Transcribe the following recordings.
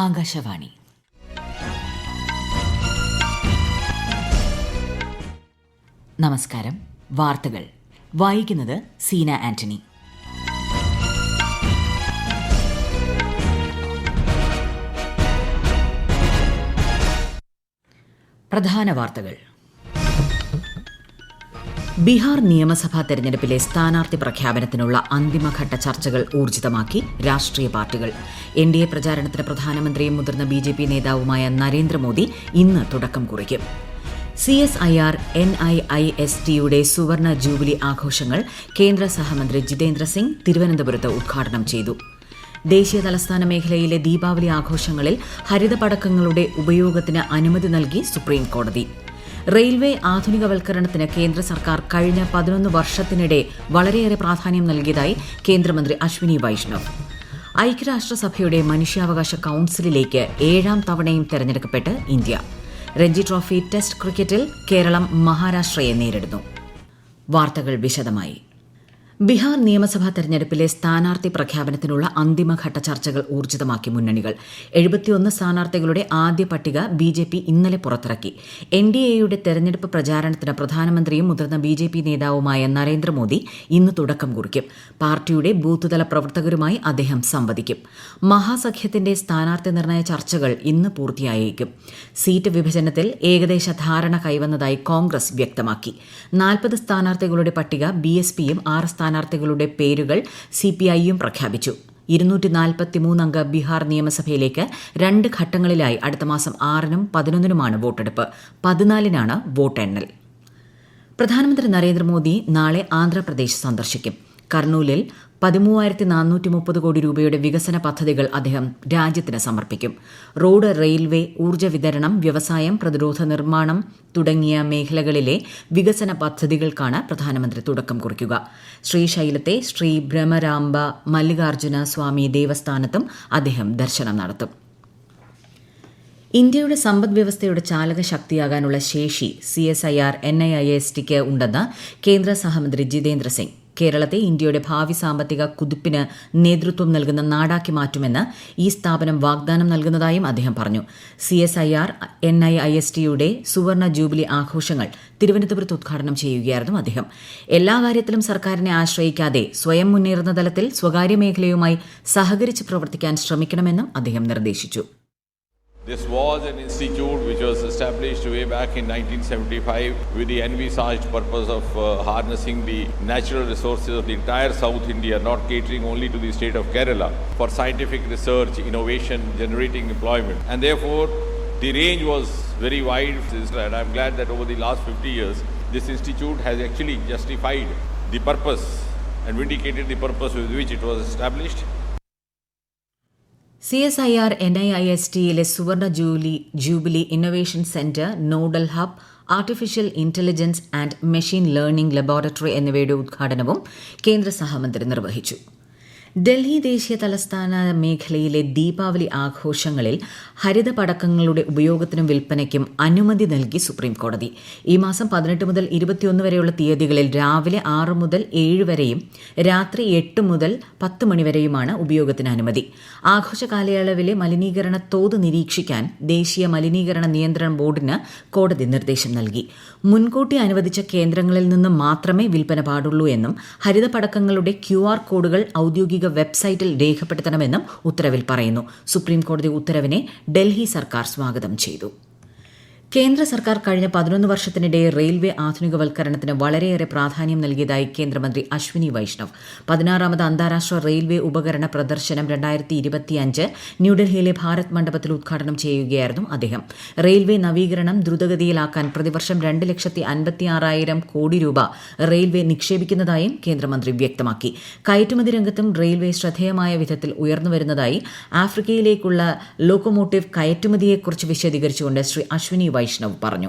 ആകാശവാണി. നമസ്കാരം. വാർത്തകൾ വായിക്കുന്നത് സീന ആന്റണി. പ്രധാന വാർത്തകൾ. ബീഹാർ നിയമസഭാ തെരഞ്ഞെടുപ്പിലെ സ്ഥാനാർത്ഥി പ്രഖ്യാപനത്തിനുള്ള അന്തിമഘട്ട ചർച്ചകൾ ഊർജിതമാക്കി രാഷ്ട്രീയ പാർട്ടികൾ. എൻഡിഎ പ്രചാരണത്തിന് പ്രധാനമന്ത്രിയും മുതിർന്ന ബിജെപി നേതാവുമായ നരേന്ദ്രമോദി ഇന്ന് തുടക്കം കുറിക്കും. CSIR NIISTയുടെ സുവർണ ജൂബിലി ആഘോഷങ്ങൾ കേന്ദ്ര സഹമന്ത്രി ജിതേന്ദ്ര സിംഗ് തിരുവനന്തപുരത്ത് ഉദ്ഘാടനം ചെയ്തു. ദേശീയ തലസ്ഥാന മേഖലയിലെ ദീപാവലി ആഘോഷങ്ങളിൽ ഹരിത പടക്കങ്ങളുടെ ഉപയോഗത്തിന് അനുമതി നൽകി സുപ്രീം കോടതി. റെയിൽവേ ആധുനികവൽക്കരണത്തിന് കേന്ദ്ര സർക്കാർ കഴിഞ്ഞ 11 വർഷത്തിനിടെ വളരെയേറെ പ്രാധാന്യം നൽകിയതായി കേന്ദ്രമന്ത്രി അശ്വിനി വൈഷ്ണവ്. ഐക്യരാഷ്ട്രസഭയുടെ മനുഷ്യാവകാശ കൌൺസിലിലേക്ക് 7ാം തവണയും തെരഞ്ഞെടുക്കപ്പെട്ട് ഇന്ത്യ. രഞ്ജി ട്രോഫി ടെസ്റ്റ് ക്രിക്കറ്റിൽ കേരളം മഹാരാഷ്ട്രയെ നേരിടുന്നു. വാർത്തകൾ വിശദമായി. ബീഹാർ നിയമസഭാ തെരഞ്ഞെടുപ്പിലെ സ്ഥാനാർത്ഥി പ്രഖ്യാപനത്തിനുള്ള അന്തിമഘട്ട ചർച്ചകൾ ഊർജിതമാക്കി മുന്നണികൾ. 71 സ്ഥാനാർത്ഥികളുടെ ആദ്യ പട്ടിക ബിജെപി ഇന്നലെ പുറത്തിറക്കി. എൻഡിഎയുടെ തെരഞ്ഞെടുപ്പ് പ്രചാരണത്തിന് പ്രധാനമന്ത്രിയും മുതിർന്ന ബിജെപി നേതാവുമായ നരേന്ദ്രമോദി ഇന്ന് തുടക്കം കുറിക്കും. പാർട്ടിയുടെ ബൂത്തുതല പ്രവർത്തകരുമായി അദ്ദേഹം സംവദിക്കും. മഹാസഖ്യത്തിന്റെ സ്ഥാനാർത്ഥി നിർണയ ചർച്ചകൾ ഇന്ന് പൂർത്തിയായേക്കും. സീറ്റ് വിഭജനത്തിൽ ഏകദേശ ധാരണ കൈവന്നതായി കോൺഗ്രസ് വ്യക്തമാക്കി. 40 സ്ഥാനാർത്ഥികളുടെ പട്ടിക BSPയും 6 സ്ഥാനാർത്ഥികളുടെ പേരുകൾ CPIയും പ്രഖ്യാപിച്ചു. 243 അംഗ ബീഹാർ നിയമസഭയിലേക്ക് 2 ഘട്ടങ്ങളിലായി അടുത്ത മാസം 6-നും 11-നുമാണ് വോട്ടെടുപ്പ്. 14-നാണ് വോട്ടെണ്ണൽ. പ്രധാനമന്ത്രി നരേന്ദ്രമോദി നാളെ ആന്ധ്രാപ്രദേശ് സന്ദർശിക്കും. കർണൂലിൽ 13,430 കോടി രൂപയുടെ വികസന പദ്ധതികൾ അദ്ദേഹം രാജ്യത്തിന് സമർപ്പിക്കും. റോഡ്, റെയിൽവേ, ഊർജ്ജ വിതരണം, വ്യവസായം, പ്രതിരോധ നിർമ്മാണം തുടങ്ങിയ മേഖലകളിലെ വികസന പദ്ധതികൾക്കാണ് പ്രധാനമന്ത്രി തുടക്കം കുറിക്കുക. ശ്രീശൈലത്തെ ശ്രീ ബ്രഹ്മരാംബ മല്ലികാർജ്ജുന സ്വാമി ദേവസ്ഥാനത്തും അദ്ദേഹം ദർശനം നടത്തും. ഇന്ത്യയുടെ സമ്പദ്വ്യവസ്ഥയുടെ ചാലക ശക്തിയാകാനുള്ള ശേഷി CSIR NIISTക്ക് ഉണ്ടെന്ന് കേന്ദ്ര സഹമന്ത്രി ജിതേന്ദ്ര സിംഗ്. കേരളത്തെ ഇന്ത്യയുടെ ഭാവി സാമ്പത്തിക കുതിപ്പിന് നേതൃത്വം നൽകുന്ന നാടാക്കി മാറ്റുമെന്ന് ഈ സ്ഥാപനം വാഗ്ദാനം നൽകുന്നതായും അദ്ദേഹം പറഞ്ഞു. CSIR NIISTയുടെ സുവർണ ജൂബിലി ആഘോഷങ്ങൾ തിരുവനന്തപുരത്ത് ഉദ്ഘാടനം ചെയ്യുകയായിരുന്നു അദ്ദേഹം. എല്ലാ കാര്യത്തിലും സർക്കാരിനെ ആശ്രയിക്കാതെ സ്വയം മുന്നേറുന്ന തലത്തിൽ സ്വകാര്യ മേഖലയുമായി സഹകരിച്ച് പ്രവർത്തിക്കാൻ ശ്രമിക്കണമെന്നും അദ്ദേഹം നിർദ്ദേശിച്ചു. This was an institute which was established way back in 1975 with the envisaged purpose of harnessing the natural resources of the entire South India, not catering only to the state of Kerala, for scientific research, innovation, generating employment. And therefore, the range was very wide. And I'm glad that over the last 50 years, this institute has actually justified the purpose and vindicated the purpose with which it was established. CSIR NIISTയിലെ സുവർണ jubilee innovation centre, nodal hub, artificial intelligence and machine learning laboratory എന്നിവയുടെ ഉദ്ഘാടനവും കേന്ദ്ര സഹമന്ത്രി നിർവഹിച്ചു. ഡൽഹി ദേശീയ തലസ്ഥാന മേഖലയിലെ ദീപാവലി ആഘോഷങ്ങളിൽ ഹരിത പടക്കങ്ങളുടെ ഉപയോഗത്തിനും വിൽപ്പനയ്ക്കും അനുമതി നൽകി സുപ്രീം കോടതി. ഈ മാസം 18 മുതൽ 21 വരെയുള്ള തീയതികളിൽ രാവിലെ 6 മുതൽ 7 വരെയും രാത്രി 8 മുതൽ 10 മണിവരെയുമാണ് ഉപയോഗത്തിന് അനുമതി. ആഘോഷ കാലയളവിലെ മലിനീകരണ തോത് നിരീക്ഷിക്കാൻ ദേശീയ മലിനീകരണ നിയന്ത്രണ ബോർഡിന് കോടതി നിർദ്ദേശം നൽകി. മുൻകൂട്ടി അനുവദിച്ച കേന്ദ്രങ്ങളിൽ നിന്ന് മാത്രമേ വിൽപ്പന പാടുള്ളൂ എന്നും ഹരിത പടക്കങ്ങളുടെ QR കോഡുകൾ ഔദ്യോഗിക വെബ്സൈറ്റിൽ രേഖപ്പെടുത്തണമെന്നും ഉത്തരവിൽ പറയുന്നു. സുപ്രീം കോടതി ഉത്തരവിനെ ഡൽഹി സർക്കാർ സ്വാഗതം ചെയ്തു. കേന്ദ്ര സർക്കാർ കഴിഞ്ഞ 11 വർഷത്തിനിടെ റെയിൽവേ ആധുനികവൽക്കരണത്തിന് വളരെയേറെ പ്രാധാന്യം നൽകിയതായി കേന്ദ്രമന്ത്രി അശ്വിനി വൈഷ്ണവ്. 16ാമത് അന്താരാഷ്ട്ര റെയിൽവേ ഉപകരണ പ്രദർശനം 2025 ന്യൂഡൽഹിയിലെ ഭാരത് മണ്ഡപത്തിൽ ഉദ്ഘാടനം ചെയ്യുകയായിരുന്നു അദ്ദേഹം. റെയിൽവേ നവീകരണം ദ്രുതഗതിയിലാക്കാൻ പ്രതിവർഷം 2,56,000 കോടി രൂപ റെയിൽവേ നിക്ഷേപിക്കുന്നതായും കേന്ദ്രമന്ത്രി വ്യക്തമാക്കി. കയറ്റുമതി രംഗത്തും റെയിൽവേ ശ്രദ്ധേയമായ വിധത്തിൽ ഉയർന്നുവരുന്നതായി ആഫ്രിക്കയിലേക്കുള്ള ലോക്കോമോട്ടീവ് കയറ്റുമതിയെക്കുറിച്ച് വിശദീകരിച്ചുകൊണ്ട് ശ്രീ അശ്വിനി വൈഷ്ണവ് പറഞ്ഞു.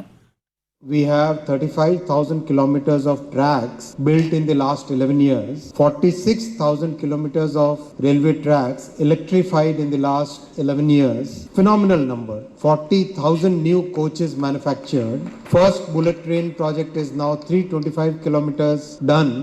We have 35,000 kilometers of tracks built in the last 11 years, 46,000 kilometers of railway tracks electrified in the last 11 years. Phenomenal number. 40,000 new coaches manufactured. First bullet train project is now 325 kilometers done.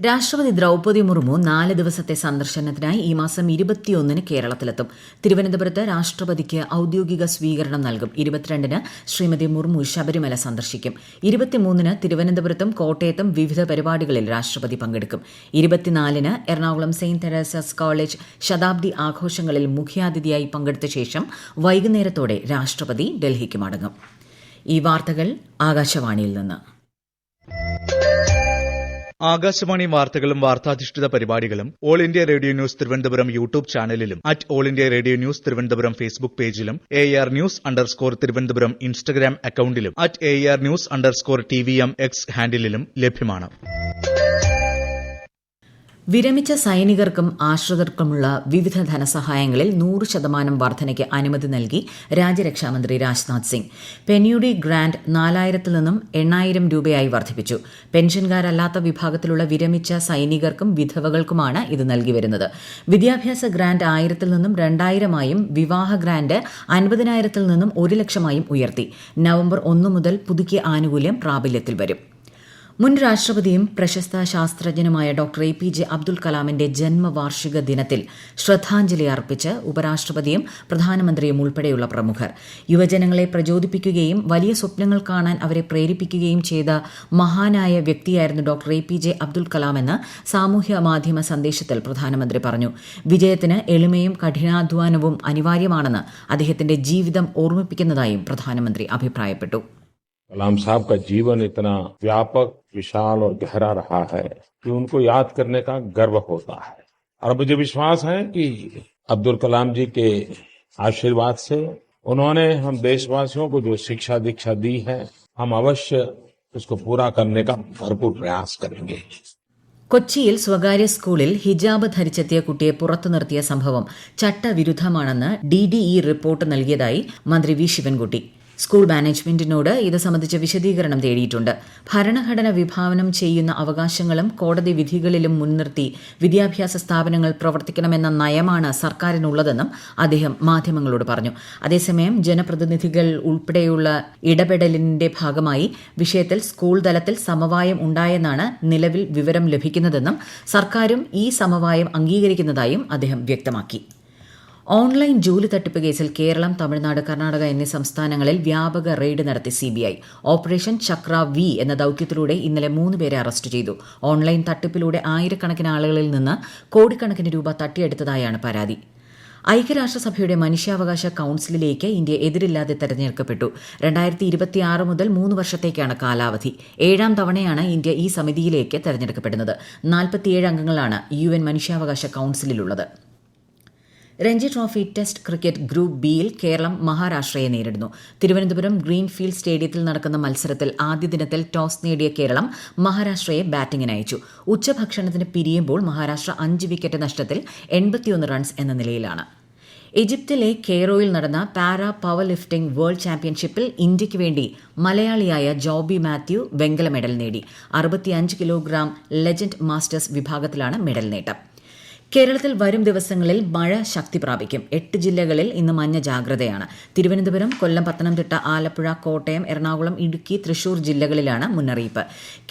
രാഷ്ട്രപതി ദ്രൌപദി മുർമു 4 ദിവസത്തെ സന്ദർശനത്തിനായി ഈ മാസം 21-ന് കേരളത്തിലെത്തും. തിരുവനന്തപുരത്ത് രാഷ്ട്രപതിക്ക് ഔദ്യോഗിക സ്വീകരണം നൽകും. 22-ന് ശ്രീമതി മുർമു ശബരിമല സന്ദർശിക്കും. 23-ന് തിരുവനന്തപുരത്തും കോട്ടയത്തും വിവിധ പരിപാടികളിൽ രാഷ്ട്രപതി പങ്കെടുക്കും. 24-ന് എറണാകുളം സെന്റ് തെരേസാസ് കോളേജ് ശതാബ്ദി ആഘോഷങ്ങളിൽ മുഖ്യാതിഥിയായി പങ്കെടുത്ത ശേഷം വൈകുന്നേരത്തോടെ രാഷ്ട്രപതി ഡൽഹിക്ക് മടങ്ങും. ഈ വാർത്തകൾ ആകാശവാണിയിൽ നിന്ന്. ആകാശവാണി വാർത്തകളും വാർത്താധിഷ്ഠിത പരിപാടികളും All India Radio News Thiruvananthapuram YouTube ചാനലിലും All India Radio News Thiruvananthapuram Facebook പേജിലും AR News_ തിരുവനന്തപുരം ഇൻസ്റ്റഗ്രാം അക്കൌണ്ടിലും AR News_TVM X ഹാൻഡിലും ലഭ്യമാണ്. വിരമിച്ച സൈനികർക്കും ആശ്രിതർക്കുമുള്ള വിവിധ ധനസഹായങ്ങളിൽ 100% വർധനയ്ക്ക് അനുമതി നൽകി രാജ്യരക്ഷാമന്ത്രി രാജ്നാഥ് സിംഗ്. പെന്യൂഡി ഗ്രാന്റ് 4000-ൽ നിന്നും 8000 രൂപയായി വർദ്ധിപ്പിച്ചു. പെൻഷൻകാരല്ലാത്ത വിഭാഗത്തിലുള്ള വിരമിച്ച സൈനികർക്കും വിധവകൾക്കുമാണ് ഇത് നൽകി വരുന്നത്. വിദ്യാഭ്യാസ ഗ്രാന്റ് 1000-ൽ നിന്നും 2000-ആയും വിവാഹ ഗ്രാന്റ് 50,000-ൽ നിന്നും 1 ലക്ഷമായും ഉയർത്തി. നവംബർ 1 മുതൽ പുതുക്കിയ ആനുകൂല്യം പ്രാബല്യത്തിൽ വരും. മുൻ രാഷ്ട്രപതിയും പ്രശസ്ത ശാസ്ത്രജ്ഞനുമായ ഡോക്ടർ APJ അബ്ദുൽ കലാമിന്റെ ജന്മവാർഷിക ദിനത്തിൽ ശ്രദ്ധാഞ്ജലി അർപ്പിച്ച് ഉപരാഷ്ട്രപതിയും പ്രധാനമന്ത്രിയും ഉൾപ്പെടെയുള്ള പ്രമുഖർ. യുവജനങ്ങളെ പ്രചോദിപ്പിക്കുകയും വലിയ സ്വപ്നങ്ങൾ കാണാൻ അവരെ പ്രേരിപ്പിക്കുകയും ചെയ്ത മഹാനായ വ്യക്തിയായിരുന്നു ഡോക്ടർ APJ അബ്ദുൽ കലാമെന്ന് സാമൂഹ്യ മാധ്യമ സന്ദേശത്തിൽ പ്രധാനമന്ത്രി പറഞ്ഞു. വിജയത്തിന് എളിമയും കഠിനാധ്വാനവും അനിവാര്യമാണെന്ന് അദ്ദേഹത്തിന്റെ ജീവിതം ഓർമ്മിപ്പിക്കുന്നതായും പ്രധാനമന്ത്രി അഭിപ്രായപ്പെട്ടു. कलाम साहब का जीवन इतना व्यापक, विशाल और गहरा रहा है कि उनको याद करने का गर्व होता है. और मुझे विश्वास है कि अब्दुल कलाम जी के आशीर्वाद से उन्होंने हम देशवासियों को जो शिक्षा दीक्षा दी है, हम अवश्य उसको पूरा करने का भरपूर प्रयास करेंगे. കൊച്ചിയിൽ സ്വകാര്യ സ്കൂളിൽ ഹിജാബ് ധരിച്ചെത്തിയ കുട്ടിയെ പുറത്തു നിർത്തിയ സംഭവം ചട്ടവിരുദ്ധമാണെന്ന് DDE റിപ്പോർട്ട് നൽകിയതായി മന്ത്രി വി ശിവൻകുട്ടി. സ്കൂൾ മാനേജ്മെന്റിനോട് ഇത് സംബന്ധിച്ച വിശദീകരണം തേടിയിട്ടുണ്ട്. ഭരണഘടന വിഭാവനം ചെയ്യുന്ന അവകാശങ്ങളും കോടതി വിധികളിലും മുൻനിർത്തി വിദ്യാഭ്യാസ സ്ഥാപനങ്ങൾ പ്രവർത്തിക്കണമെന്ന നയമാണ് സർക്കാരിനുള്ളതെന്നും അദ്ദേഹം മാധ്യമങ്ങളോട് പറഞ്ഞു. അതേസമയം ജനപ്രതിനിധികൾ ഉൾപ്പെടെയുള്ള ഇടപെടലിന്റെ ഭാഗമായി വിഷയത്തിൽ സ്കൂൾ തലത്തിൽ സമവായം ഉണ്ടായെന്നാണ് നിലവിൽ വിവരം ലഭിക്കുന്നതെന്നും സർക്കാരും ഈ സമവായം അംഗീകരിക്കുന്നതായും അദ്ദേഹം വ്യക്തമാക്കി. ഓൺലൈൻ ജോലി തട്ടിപ്പ് കേസിൽ കേരളം, തമിഴ്നാട്, കർണാടക എന്നീ സംസ്ഥാനങ്ങളിൽ വ്യാപക റെയ്ഡ് നടത്തി CBI. ഓപ്പറേഷൻ ചക്ര V എന്ന ദൌത്യത്തിലൂടെ ഇന്നലെ 3 പേരെ അറസ്റ്റ് ചെയ്തു. ഓൺലൈൻ തട്ടിപ്പിലൂടെ ആയിരക്കണക്കിന് ആളുകളിൽ നിന്ന് കോടിക്കണക്കിന് രൂപ തട്ടിയെടുത്തതായാണ് പരാതി. ഐക്യരാഷ്ട്രസഭയുടെ മനുഷ്യാവകാശ കൌൺസിലിലേക്ക് ഇന്ത്യ എതിരില്ലാതെ തെരഞ്ഞെടുക്കപ്പെട്ടു. 2026 മുതൽ 3 വർഷത്തേക്കാണ് കാലാവധി. 7ാം തവണയാണ് ഇന്ത്യ ഈ സമിതിയിലേക്ക് തെരഞ്ഞെടുക്കപ്പെടുന്നത്. 47 അംഗങ്ങളാണ് UN മനുഷ്യാവകാശ കൌൺസിലിലുള്ളത്. Ranji Trophy test cricket group ബിയിൽ കേരളം മഹാരാഷ്ട്രയെ നേരിടുന്നു. തിരുവനന്തപുരം ഗ്രീൻഫീൽഡ് സ്റ്റേഡിയത്തിൽ നടക്കുന്ന മത്സരത്തിൽ ആദ്യ ദിനത്തിൽ ടോസ് നേടിയ കേരളം മഹാരാഷ്ട്രയെ ബാറ്റിംഗിന് അയച്ചു. ഉച്ചഭക്ഷണത്തിന് പിരിയുമ്പോൾ മഹാരാഷ്ട്ര 5 വിക്കറ്റ് നഷ്ടത്തിൽ 81 റൺസ് എന്ന നിലയിലാണ്. ഈജിപ്തിലെ കെയ്റോയിൽ നടന്ന പാരാ പവർ ലിഫ്റ്റിംഗ് വേൾഡ് ചാമ്പ്യൻഷിപ്പിൽ ഇന്ത്യയ്ക്ക് വേണ്ടി മലയാളിയായ ജോബി മാത്യു വെങ്കല മെഡൽ നേടി. 65 കിലോഗ്രാം ലെജൻഡ് മാസ്റ്റേഴ്സ് വിഭാഗത്തിലാണ് മെഡൽ നേട്ടം. കേരളത്തിൽ വരും ദിവസങ്ങളിൽ മഴ ശക്തി പ്രാപിക്കും. 8 ജില്ലകളിൽ ഇന്ന് മഞ്ഞ ജാഗ്രതയാണ്. തിരുവനന്തപുരം, കൊല്ലം, പത്തനംതിട്ട, ആലപ്പുഴ, കോട്ടയം, എറണാകുളം, ഇടുക്കി, തൃശൂർ ജില്ലകളിലാണ് മുന്നറിയിപ്പ്.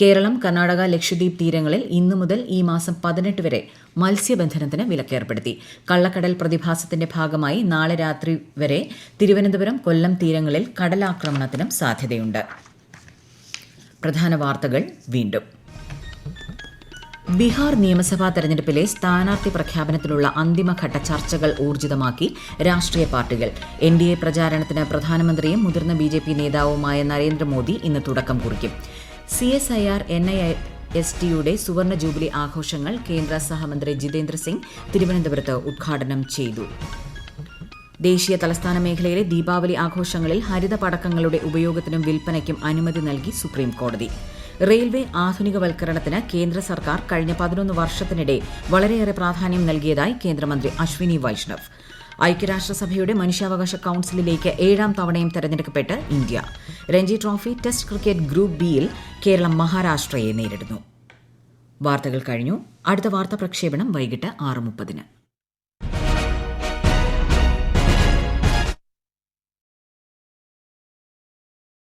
കേരളം, കർണാടക, ലക്ഷദ്വീപ് തീരങ്ങളിൽ ഇന്നു മുതൽ ഈ മാസം 18 വരെ മത്സ്യബന്ധനത്തിന് വിലക്കേർപ്പെടുത്തി. കള്ളക്കടൽ പ്രതിഭാസത്തിന്റെ ഭാഗമായി നാളെ രാത്രി വരെ തിരുവനന്തപുരം, കൊല്ലം തീരങ്ങളിൽ കടലാക്രമണത്തിനും സാധ്യതയുണ്ട്. പ്രധാന വാർത്തകൾ വീണ്ടും. ബീഹാർ നിയമസഭാ തെരഞ്ഞെടുപ്പിലെ സ്ഥാനാർത്ഥി പ്രഖ്യാപനത്തിനുള്ള അന്തിമഘട്ട ചർച്ചകൾ ഊർജിതമാക്കി രാഷ്ട്രീയ പാർട്ടികൾ. NDA പ്രചാരണത്തിന് പ്രധാനമന്ത്രിയും മുതിർന്ന BJP നേതാവുമായ നരേന്ദ്രമോദി ഇന്ന് തുടക്കം കുറിക്കും. CSIR NISTയുടെ സുവർണ ജൂബിലി ആഘോഷങ്ങൾ കേന്ദ്ര സഹമന്ത്രി ജിതേന്ദ്ര സിംഗ് തിരുവനന്തപുരത്ത് ഉദ്ഘാടനം ചെയ്തു. ദേശീയ തലസ്ഥാന മേഖലയിലെ ദീപാവലി ആഘോഷങ്ങളിൽ ഹരിത പടക്കങ്ങളുടെ ഉപയോഗത്തിനും വിൽപ്പനയ്ക്കും അനുമതി നൽകി സുപ്രീം കോടതി. റെയിൽവേ ആധുനികവൽക്കരണത്തിന് കേന്ദ്ര സർക്കാർ കഴിഞ്ഞ 11 വർഷത്തിനിടെ വളരെയേറെ പ്രാധാന്യം നൽകിയതായി കേന്ദ്രമന്ത്രി അശ്വിനി വൈഷ്ണവ്. ഐക്യരാഷ്ട്രസഭയുടെ മനുഷ്യാവകാശ കൌൺസിലിലേക്ക് 7ാം തവണയും തെരഞ്ഞെടുക്കപ്പെട്ട് India. Ranji Trophy test cricket group ബിയിൽ കേരളം മഹാരാഷ്ട്രയെ നേരിടുന്നു. വാർത്തകൾ കഴിഞ്ഞു. അടുത്ത വാർത്താ പ്രക്ഷേപണം വൈകിട്ട് 6:30.